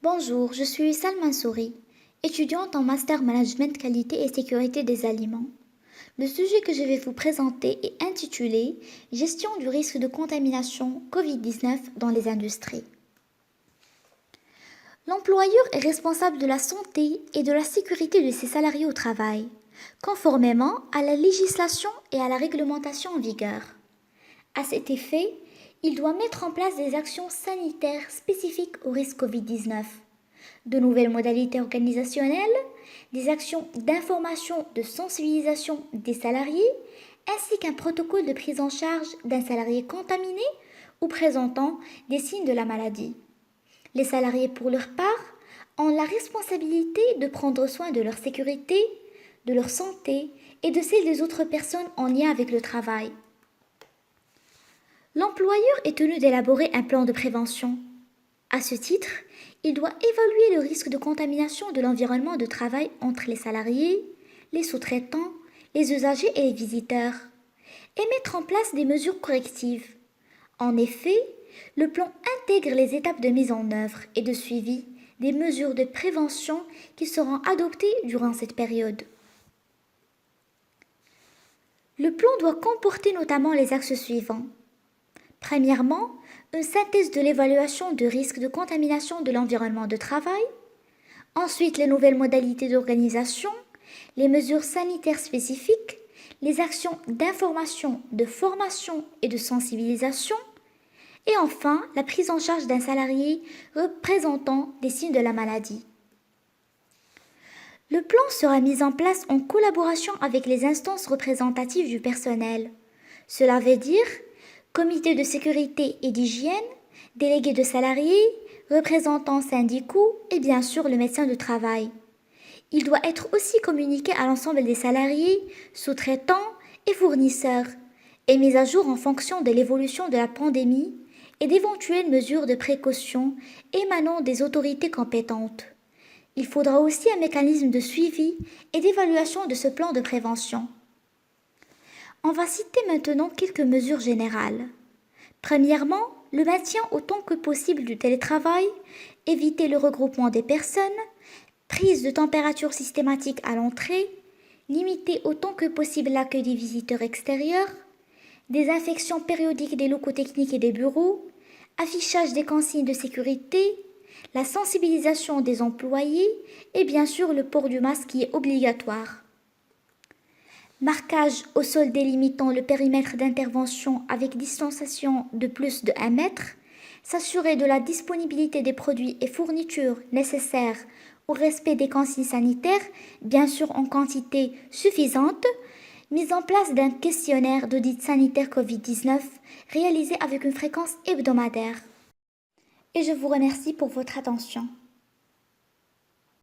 Bonjour, je suis Wissal Mansouri, étudiante en Master Management Qualité et Sécurité des aliments. Le sujet que je vais vous présenter est intitulé Gestion du risque de contamination Covid-19 dans les industries. L'employeur est responsable de la santé et de la sécurité de ses salariés au travail, conformément à la législation et à la réglementation en vigueur. À cet effet, il doit mettre en place des actions sanitaires spécifiques au risque Covid-19, de nouvelles modalités organisationnelles, des actions d'information, de sensibilisation des salariés, ainsi qu'un protocole de prise en charge d'un salarié contaminé ou présentant des signes de la maladie. Les salariés, pour leur part, ont la responsabilité de prendre soin de leur sécurité, de leur santé et de celle des autres personnes en lien avec le travail. L'employeur est tenu d'élaborer un plan de prévention. À ce titre, il doit évaluer le risque de contamination de l'environnement de travail entre les salariés, les sous-traitants, les usagers et les visiteurs, et mettre en place des mesures correctives. En effet, le plan intègre les étapes de mise en œuvre et de suivi des mesures de prévention qui seront adoptées durant cette période. Le plan doit comporter notamment les axes suivants. Premièrement, une synthèse de l'évaluation de risque de contamination de l'environnement de travail. Ensuite, les nouvelles modalités d'organisation, les mesures sanitaires spécifiques, les actions d'information, de formation et de sensibilisation. Et enfin, la prise en charge d'un salarié représentant des signes de la maladie. Le plan sera mis en place en collaboration avec les instances représentatives du personnel. Cela veut dire comité de sécurité et d'hygiène, délégués de salariés, représentants syndicaux et bien sûr le médecin du travail. Il doit être aussi communiqué à l'ensemble des salariés, sous-traitants et fournisseurs, et mis à jour en fonction de l'évolution de la pandémie et d'éventuelles mesures de précaution émanant des autorités compétentes. Il faudra aussi un mécanisme de suivi et d'évaluation de ce plan de prévention. On va citer maintenant quelques mesures générales. Premièrement, le maintien autant que possible du télétravail, éviter le regroupement des personnes, prise de température systématique à l'entrée, limiter autant que possible l'accueil des visiteurs extérieurs, désinfection périodique des locaux techniques et des bureaux, affichage des consignes de sécurité, la sensibilisation des employés et bien sûr le port du masque qui est obligatoire. Marquage au sol délimitant le périmètre d'intervention avec distanciation de plus de 1 mètre, s'assurer de la disponibilité des produits et fournitures nécessaires au respect des consignes sanitaires, bien sûr en quantité suffisante, mise en place d'un questionnaire d'audit sanitaire Covid-19 réalisé avec une fréquence hebdomadaire. Et je vous remercie pour votre attention.